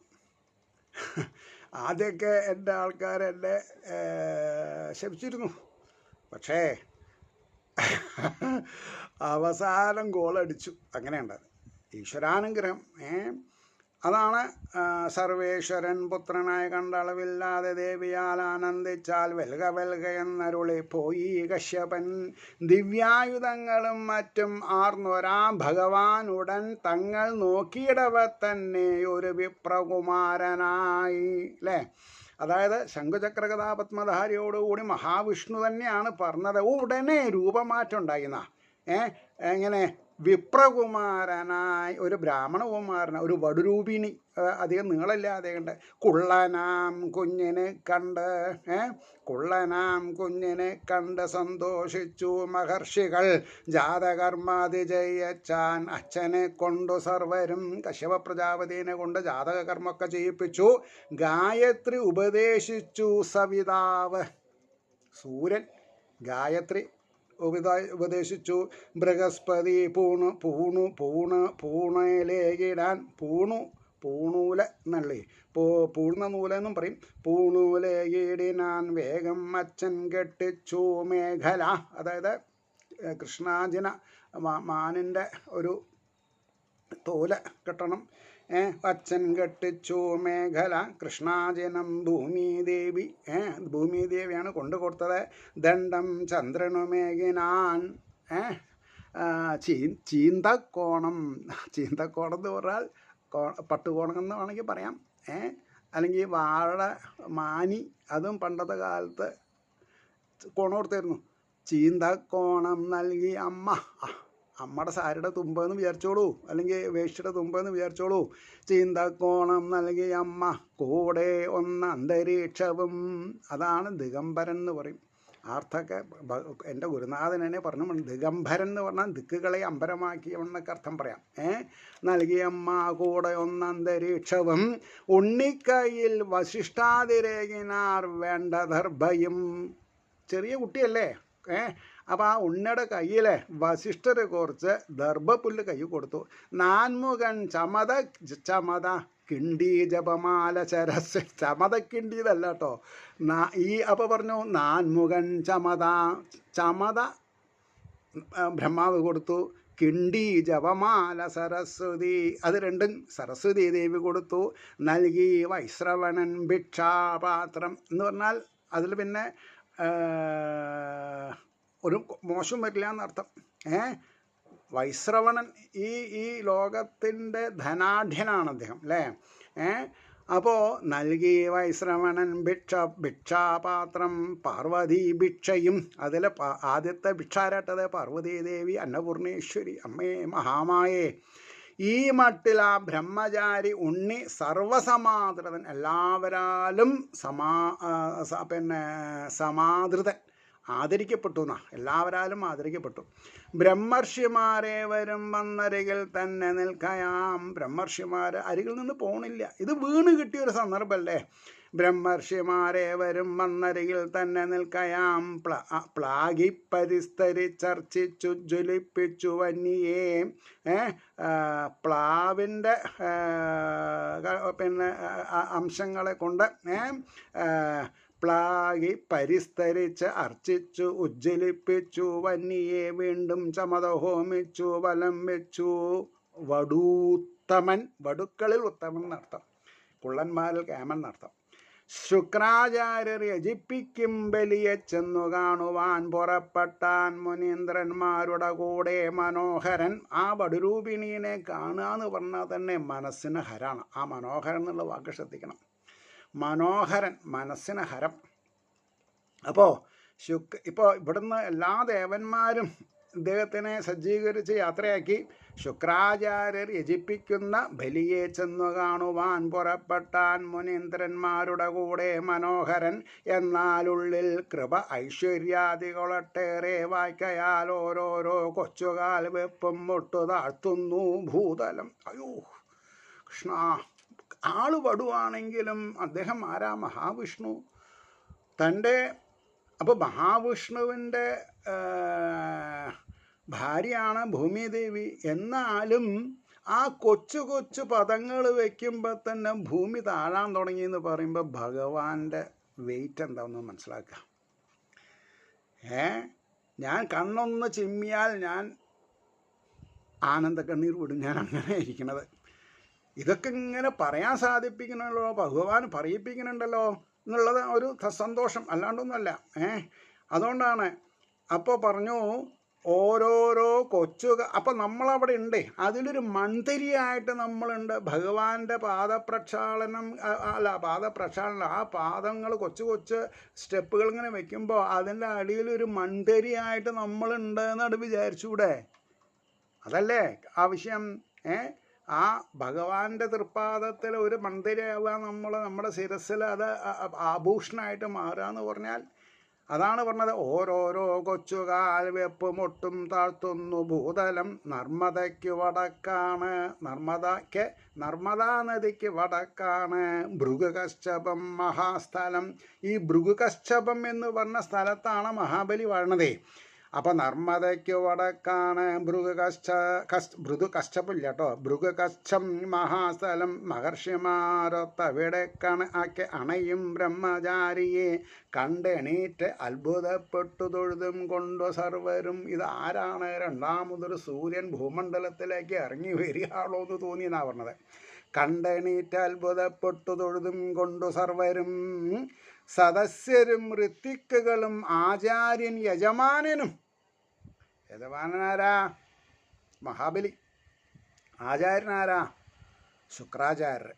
ആദ്യമൊക്കെ എൻ്റെ ആൾക്കാർ എന്നെ ശപിച്ചിരുന്നു. പക്ഷേ അവസാനം ഗോളടിച്ചു. അങ്ങനെയുണ്ടത് ഈശ്വരാനുഗ്രഹം. അതാണ് സർവേശ്വരൻ പുത്രനായ കണ്ടളവില്ലാതെ ദേവിയാൽ ആനന്ദിച്ചാൽ വെൽക വെൽക എന്നരുളി പോയി കശ്യപൻ. ദിവ്യായുധങ്ങളും മറ്റും ആർന്നൊരാ ഭഗവാൻ ഉടൻ തങ്ങൾ നോക്കിയിടവ തന്നെ ഒരു വിപ്രകുമാരനായി. അല്ലേ? അതായത് ശംഖുചക്രകഥാപത്മധാരിയോടുകൂടി മഹാവിഷ്ണു തന്നെയാണ് പറഞ്ഞത്. ഉടനെ രൂപമാറ്റം ഉണ്ടായിരുന്ന എങ്ങനെ വിപ്രകുമാരനായി ഒരു ബ്രാഹ്മണകുമാരന, ഒരു വടുരൂപിണി, അധികം നീളമില്ലാതെ കണ്ട് കുള്ളനാം കുഞ്ഞിനെ കണ്ട് സന്തോഷിച്ചു മഹർഷികൾ. ജാതകർമാതി ചെയ്യച്ചാൻ അച്ഛനെ കൊണ്ടു സർവരും. കശ്യപ പ്രജാപതിനെ കൊണ്ട് ജാതകകർമ്മമൊക്കെ ചെയ്യിപ്പിച്ചു. ഗായത്രി ഉപദേശിച്ചു സവിതാവ്. സൂര്യൻ ഗായത്രി ഉപദേശിച്ചു. ബൃഹസ്പതി പൂണയിലേക്കിടാൻ. പൂണൂല എന്നല്ലേ, പൂർണ്ണ നൂലെന്നും പറയും. പൂണൂലേക്കിടിനാൻ വേഗം അച്ഛൻ കെട്ടിച്ചു മേഖല. അതായത് കൃഷ്ണാജിന മാനിൻ്റെ ഒരു തോല കെട്ടണം. അച്ഛൻ കെട്ടിച്ചു മേഖല. കൃഷ്ണാജിനം ഭൂമിദേവി. ഭൂമിദേവിയാണ് കൊണ്ടു കൊടുത്തത്. ദണ്ഡം ചന്ദ്രനുമേകിനാൻ. ചീന്തക്കോണം. ചീന്തക്കോണം എന്ന് പറഞ്ഞാൽ പട്ടുകോണം എന്ന് വേണമെങ്കിൽ പറയാം. അല്ലെങ്കിൽ വാഴ മാനി, അതും പണ്ടത്തെ കാലത്ത് കോണം കൊടുത്തായിരുന്നു. ചീന്തക്കോണം നൽകി അമ്മ. അമ്മയുടെ സാരിയുടെ തുമ്പെന്ന് വിചാരിച്ചോളൂ, അല്ലെങ്കിൽ വേഷ്ടിയുടെ തുമ്പെന്ന് വിചാരിച്ചോളൂ. ചീന്തക്കോണം നൽകി അമ്മ കൂടെ ഒന്ന് അന്തരീക്ഷവും. അതാണ് ദിഗംബരൻ എന്ന് പറയും. അർത്ഥമൊക്കെ എൻ്റെ ഗുരുനാഥൻ എന്നെ പറഞ്ഞു. ദിഗംബരൻ എന്ന് പറഞ്ഞാൽ ദിക്കുകളെ അമ്പരമാക്കിയെന്നൊക്കെ അർത്ഥം പറയാം. നൽകിയമ്മ കൂടെ ഒന്ന് അന്തരീക്ഷവും. ഉണ്ണിക്കൈയിൽ വശിഷ്ഠാതിരേകിനാർ വേണ്ട ദർഭയും. ചെറിയ കുട്ടിയല്ലേ. അപ്പോൾ ആ ഉണ്ണിയുടെ കയ്യിൽ വസിഷ്ഠരെ കുറച്ച് ദർഭപ്പുല്ല് കൈ കൊടുത്തു. നാൻമുഖൻ ചമത കിണ്ടി ജപമാല ചരസ്. ചമത കിണ്ടിയതല്ല കേട്ടോ. അപ്പോൾ പറഞ്ഞു നാൻമുഖൻ ചമത ബ്രഹ്മാവ് കൊടുത്തു. കിണ്ടി ജപമാല സരസ്വതി, അത് രണ്ടും സരസ്വതി ദേവി കൊടുത്തു. നൽകി വൈശ്രവണൻ ഭിക്ഷാപാത്രം എന്ന് പറഞ്ഞാൽ അതിൽ പിന്നെ ഒരു മോശം വരില്ല എന്നർത്ഥം. വൈശ്രവണൻ ഈ ലോകത്തിൻ്റെ ധനാഢ്യനാണ് അദ്ദേഹം അല്ലേ. അപ്പോൾ നൽകി വൈശ്രവണൻ ഭിക്ഷാപാത്രം പാർവതി ഭിക്ഷയും. അതിൽ ആദ്യത്തെ ഭിക്ഷാരാട്ടത് പാർവതി ദേവി അന്നപൂർണേശ്വരി അമ്മേ മഹാമായേ. ഈ മട്ടിൽ ആ ബ്രഹ്മചാരി ഉണ്ണി സർവസമാധൃതൻ, എല്ലാവരാലും സമാധൃതൻ, ആദരിക്കപ്പെട്ടു എന്നാ, എല്ലാവരാലും ആദരിക്കപ്പെട്ടു. ബ്രഹ്മർഷിമാരെ വരും വന്നരികിൽ തന്നെ നിൽക്കയാം. ബ്രഹ്മർഷിമാർ അരികിൽ നിന്ന് പോണില്ല, ഇത് വീണ് കിട്ടിയൊരു സന്ദർഭമല്ലേ. ബ്രഹ്മർഷിമാരെ വരും വന്നരികിൽ തന്നെ നിൽക്കയാം. പ്ലാഗി പരിസ്തരിച്ചർച്ചിച്ചു ജ്വലിപ്പിച്ചു വന്യേ. പ്ലാവിൻ്റെ അംശങ്ങളെ കൊണ്ട് പ്ലാഗി പരിസ്തരിച്ച് അർച്ചിച്ചു ഉജ്ജ്വലിപ്പിച്ചു വന്യയെ വീണ്ടും ചമത ഹോമിച്ചു വലം വെച്ചു. വടൂത്തമൻ, വടുക്കളിൽ ഉത്തമൻ എന്നർത്ഥം, കുള്ളന്മാരിൽ കേമൻ എന്നർത്ഥം. ശുക്രാചാര്യർ യജിപ്പിക്കും ബലിയെ ചെന്നു കാണുവാൻ പുറപ്പെട്ടാൻ മുനീന്ദ്രന്മാരുടെ കൂടെ മനോഹരൻ. ആ വടുരൂപിണീനെ കാണുക എന്ന് പറഞ്ഞാൽ തന്നെ മനസ്സിന് ഹരാണ്. ആ മനോഹരൻ എന്നുള്ള വാക്ക് ശ്രദ്ധിക്കണം. മനോഹരൻ, മനസ്സിന് ഹരം. അപ്പോൾ ഇപ്പോൾ ഇവിടുന്ന് എല്ലാ ദേവന്മാരും ഇദ്ദേഹത്തിനെ സജ്ജീകരിച്ച് യാത്രയാക്കി. ശുക്രാചാര്യർ യജിപ്പിക്കുന്ന ബലിയെ ചെന്നു കാണുവാൻ പുറപ്പെട്ടാൻ മുനീന്ദ്രന്മാരുടെ കൂടെ മനോഹരൻ. എന്നാലുള്ളിൽ കൃപ ഐശ്വര്യാദികളൊട്ടേറെ വായ്ക്കയാൽ ഓരോരോ കൊച്ചുകാൽ വെപ്പും മുട്ടു താഴ്ത്തുന്നു ഭൂതലം. അയ്യോ കൃഷ്ണ, ആള് വടുവാണെങ്കിലും അദ്ദേഹം ആരാ? മഹാവിഷ്ണു. അപ്പോൾ മഹാവിഷ്ണുവിൻ്റെ ഭാര്യയാണ് ഭൂമിദേവി. എന്നാലും ആ കൊച്ചു കൊച്ചു പദങ്ങൾ വയ്ക്കുമ്പോൾ തന്നെ ഭൂമി താഴാൻ തുടങ്ങിയെന്ന് പറയുമ്പോൾ ഭഗവാന്റെ വെയിറ്റ് എന്താണെന്ന് മനസ്സിലാക്കുക. ഞാൻ കണ്ണൊന്ന് ചിമ്മിയാൽ ഞാൻ ആനന്ദ കണ്ണീർ വിടും. ഞാൻ അങ്ങനെ ഇരിക്കണത്. ഇതൊക്കെ ഇങ്ങനെ പറയാൻ സാധിപ്പിക്കണല്ലോ, ഭഗവാൻ പറയിപ്പിക്കുന്നുണ്ടല്ലോ എന്നുള്ളത് ഒരു സന്തോഷം, അല്ലാണ്ടൊന്നുമല്ല. അതുകൊണ്ടാണ് അപ്പോൾ പറഞ്ഞു ഓരോരോ അപ്പം നമ്മളവിടെ ഉണ്ട്, അതിലൊരു മൺതരിയായിട്ട് നമ്മളുണ്ട്. ഭഗവാന്റെ പാദപ്രക്ഷാളനം ആ പാദങ്ങൾ കൊച്ചു കൊച്ചു സ്റ്റെപ്പുകൾ ഇങ്ങനെ വെക്കുമ്പോൾ അതിൻ്റെ അടിയിലൊരു മൺതരിയായിട്ട് നമ്മളുണ്ട് എന്നത് വിചാരിച്ചൂടെ? അതല്ലേ ആ വിഷയം. ആ ഭഗവാന്റെ തൃപ്പാദത്തിൽ ഒരു മന്ദിരമാവുക, നമ്മുടെ ശിരസ്സിൽ അത് ആഭൂഷണമായിട്ട് മാറുക എന്ന് പറഞ്ഞാൽ അതാണ് പറഞ്ഞത്. ഓരോരോ കൊച്ചുകാൽ വെപ്പ് മുട്ടും താഴ്ത്തുന്നു ഭൂതലം. നർമ്മദയ്ക്ക് വടക്കാണ്, നർമ്മദാ നദിക്ക് വടക്കാണ് ഭൃഗുകശ്ചപം മഹാസ്ഥലം. ഈ ഭൃഗുകശ്ചപം എന്ന് പറഞ്ഞ സ്ഥലത്താണ് മഹാബലി വാഴണതേ. അപ്പോൾ നർമ്മദയ്ക്ക് വടക്കാണ് ഭൃഗുകശ്ചപില്ല കേട്ടോ, ഭൃഗുകശ്ചം മഹാസ്ഥലം. മഹർഷിമാരൊത്തവിടെ അണയും ബ്രഹ്മചാരിയെ കണ്ടെണീറ്റ് അത്ഭുതപ്പെട്ടു തൊഴുതും കൊണ്ടു സർവരും. ഇത് ആരാണ്? രണ്ടാമതൊരു സൂര്യൻ ഭൂമണ്ഡലത്തിലേക്ക് ഇറങ്ങി വരികയാണോ എന്ന് തോന്നിയെന്നാ പറഞ്ഞത്. കണ്ടെണീറ്റ് അത്ഭുതപ്പെട്ടു തൊഴുതും കൊണ്ടു സർവരും. സദസ്യരും ഋത്തിക്കുകളും ആചാര്യൻ യജമാനനും. യജമാനാരാ? മഹാബലി. ആചാര്യനാരാ? ശുക്രാചാര്യർ.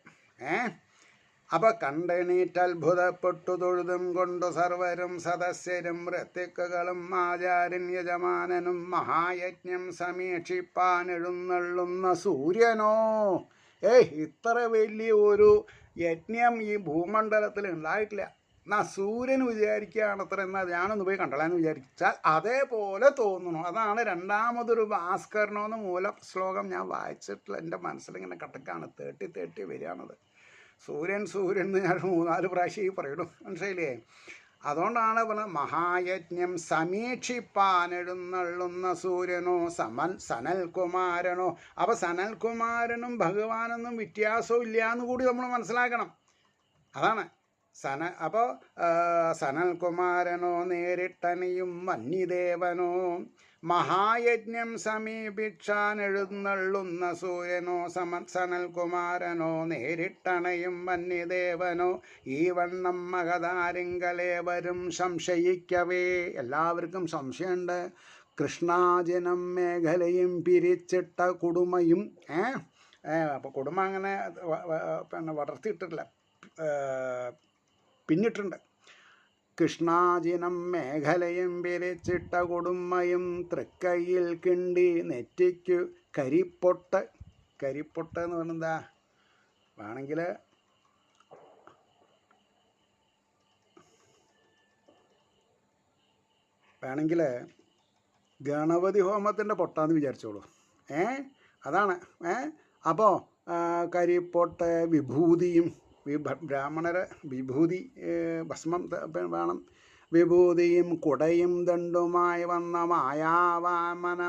അപ്പോൾ കണ്ടെണീറ്റ് അത്ഭുതപ്പെട്ടു തൊഴുതും കൊണ്ടു സർവരും. സദസ്യരും ഋത്തിക്കുകളും ആചാര്യൻ യജമാനനും. മഹായജ്ഞം സമീക്ഷിപ്പാൻ എഴുന്നള്ളുന്ന സൂര്യനോ. ഇത്ര വലിയ ഒരു യജ്ഞം ഈ ഭൂമണ്ഡലത്തിൽ ഉണ്ടായിട്ടില്ല. എന്നാൽ സൂര്യൻ വിചാരിക്കുകയാണ് അത്ര, എന്നാൽ ഞാനൊന്ന് പോയി കണ്ടളാന്ന് വിചാരിച്ചാൽ അതേപോലെ തോന്നുന്നു. അതാണ് രണ്ടാമതൊരു ഭാസ്കരനോന്ന് മൂല ശ്ലോകം ഞാൻ വായിച്ചിട്ടില്ല, എൻ്റെ മനസ്സിലിങ്ങനെ കട്ടക്കാണ് തേട്ടി വരികയാണത്. സൂര്യൻ എന്ന് ഞാൻ 3-4 പ്രാവശ്യം പറയുള്ളൂ, മനസ്സിലായില്ലേ? അതുകൊണ്ടാണ് പറഞ്ഞത് മഹായജ്ഞം സമീക്ഷിപ്പാൻ എഴുന്നള്ളുന്ന സൂര്യനോ സനൽകുമാരനോ. അപ്പോൾ സനൽകുമാരനും ഭഗവാനൊന്നും വ്യത്യാസവും ഇല്ല എന്ന് കൂടി നമ്മൾ മനസ്സിലാക്കണം. അതാണ് അപ്പോൾ സനൽകുമാരനോ നേരിട്ടണിയും വന്യദേവനോ. മഹായജ്ഞം സമീപിച്ചാൻ എഴുന്നള്ളുന്ന സൂര്യനോ സനൽകുമാരനോ നേരിട്ടണയും വന്യദേവനോ ഈ വണ്ണം മകതാരിങ്കലേവരും സംശയിക്കവേ. എല്ലാവർക്കും സംശയമുണ്ട്. കൃഷ്ണാജനം മേഖലയും പിരിച്ചിട്ട കുടുമയും അപ്പോൾ കുടുംബ അങ്ങനെ പിന്നെ വളർത്തിയിട്ടില്ല, പിന്നിട്ടുണ്ട്. കൃഷ്ണാജിനം മേഖലയും പിരിച്ചിട്ട കുടുംബയും തൃക്കൈയിൽ കിണ്ടി നെറ്റിക്കു കരിപ്പൊട്ട്. കരിപ്പൊട്ട് എന്ന് പറഞ്ഞെന്താ, വേണമെങ്കിൽ ഗണപതി ഹോമത്തിൻ്റെ പൊട്ടാന്ന് വിചാരിച്ചോളൂ. അതാണ്. അപ്പോൾ കരിപ്പൊട്ട്, വിഭൂതിയും, ബ്രാഹ്മണര് വിഭൂതി ഭസ്മം വേണം. വിഭൂതിയും കുടയും ദണ്ടുമായി വന്ന മായാവാമനമൂർത്തിയെ.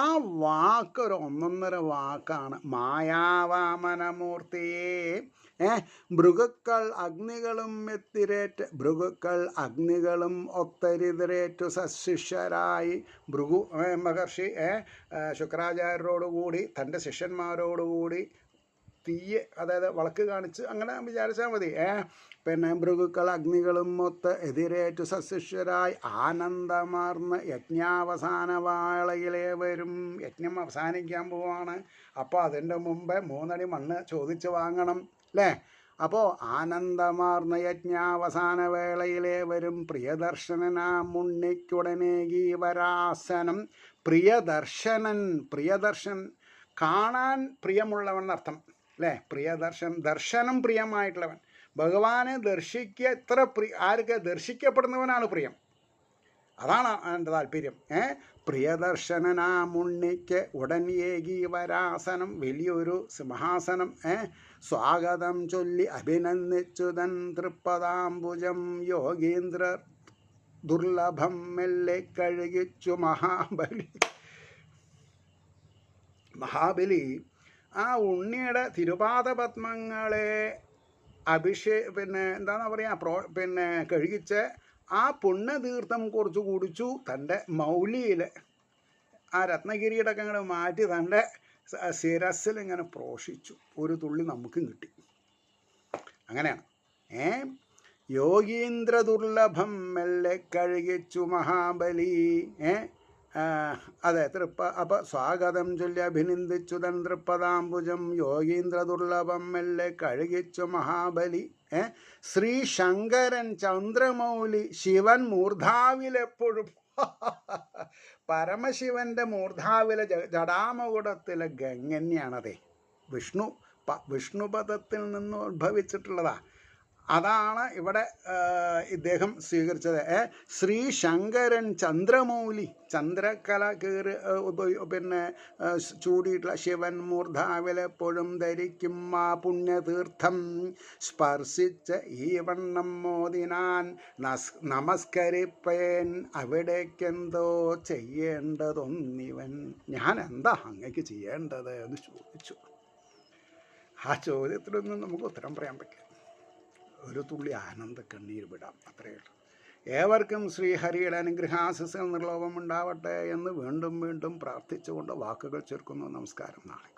ആ വാക്കൊരു ഒന്നൊന്നര വാക്കാണ്, മായാവാമനമൂർത്തിയെ. ഭൃഗുക്കൾ അഗ്നികളും ഒത്തരിതിരേറ്റു സശിഷ്യരായി ഭൃഗു മഹർഷി ശുക്രാചാര്യരോടുകൂടി തൻ്റെ ശിഷ്യന്മാരോടുകൂടി തീയെ, അതായത് വളക്ക് കാണിച്ച് അങ്ങനെ വിചാരിച്ചാൽ മതി. പിന്നെ ഭൃഗുക്കൾ അഗ്നികളും ഒത്ത് എതിരേറ്റു സശിഷ്യരായി ആനന്ദമാർന്ന യജ്ഞാവസാന വേളയിലേവരും. യജ്ഞം അവസാനിക്കാൻ പോവാണ്. അപ്പോൾ അതിൻ്റെ മുമ്പേ 3 അടി മണ്ണ് ചോദിച്ച് വാങ്ങണം അല്ലേ? അപ്പോൾ ആനന്ദമാർന്ന യജ്ഞാവസാന വേളയിലേവരും പ്രിയദർശനാം ഉണ്ണിക്കുടനേകി വരാസനം. പ്രിയദർശൻ കാണാൻ പ്രിയമുള്ളവൻ എന്നർത്ഥം അല്ലേ? ദർശനം പ്രിയമായിട്ടുള്ളവൻ. ഭഗവാനെ ദർശിക്കുക എത്ര ആർക്ക് ദർശിക്കപ്പെടുന്നവനാണ് പ്രിയം. അതാണ് എൻ്റെ താല്പര്യം. പ്രിയദർശനാമുണ്ണിക്ക് ഉടൻ ഏകി വരാസനം, വലിയൊരു സിംഹാസനം. സ്വാഗതം ചൊല്ലി അഭിനന്ദിച്ചുതൻ തൃപ്പദാംബുജം യോഗീന്ദ്ര ദുർലഭം മെല്ലെ കഴുകിച്ചു മഹാബലി ആ ഉണ്ണിയുടെ തിരുപാദപത്മങ്ങളെ എന്താണെന്ന് പറയുക, കഴുകിച്ച് ആ പുണ്യതീർത്ഥം കുറച്ച് കുടിച്ചു. തൻ്റെ മൗലിയിൽ ആ രത്നഗിരിയുടെയൊക്കെ ഇങ്ങനെ മാറ്റി തൻ്റെ ശിരസ്സിൽ ഇങ്ങനെ പ്രോഷിച്ചു. ഒരു തുള്ളി നമുക്കും കിട്ടി. അങ്ങനെയാണ്. യോഗീന്ദ്ര ദുർലഭം മെല്ലെ കഴുകിച്ചു മഹാബലി. അതെ, അപ്പോൾ സ്വാഗതം ചൊല്ലി അഭിനന്ദിച്ചു തൻ തൃപ്പദാംബുജം യോഗീന്ദ്ര ദുർലഭം മെല്ലെ കഴുകിച്ചു മഹാബലി. ശ്രീ ശങ്കരൻ ചന്ദ്രമൗലി ശിവൻ മൂർധാവിലെപ്പോഴും പരമശിവന്റെ മൂർധാവിലെ ജടാമകുടത്തിലെ ഗംഗന്യാണതേ. വിഷ്ണുപദത്തിൽ നിന്ന് ഉത്ഭവിച്ചിട്ടുള്ളതാ. അതാണ് ഇവിടെ ഇദ്ദേഹം സ്വീകരിച്ചത്. ശ്രീ ശങ്കരൻ ചന്ദ്രമൗലി, ചന്ദ്രകല കീറി ചൂടിയിട്ടുള്ള ശിവൻ മൂർധാവിലെപ്പോഴും ധരിക്കും ആ പുണ്യതീർത്ഥം സ്പർശിച്ച് ഈ വണ്ണം മോദിനാൻ നമസ്കരിപ്പേൻ അവിടേക്കെന്തോ ചെയ്യേണ്ടതൊന്നിവൻ. ഞാൻ എന്താ അങ്ങക്ക് ചെയ്യേണ്ടത് എന്ന് ചോദിച്ചു. ആ ചോദ്യത്തിനൊന്നും നമുക്ക് ഉത്തരം പറയാൻ പറ്റില്ല. ഒരു തുള്ളി ആനന്ദ കണ്ണീര് വിടാം, അത്രയേ ഉള്ളൂ. ഏവർക്കും ശ്രീഹരിയുടെ അനുഗ്രഹാശിസുകൾ നിർലോഭമുണ്ടാവട്ടെ എന്ന് വീണ്ടും വീണ്ടും പ്രാർത്ഥിച്ചുകൊണ്ട് വാക്കുകൾ ചേർക്കുന്നു. നമസ്കാരം. നാളെ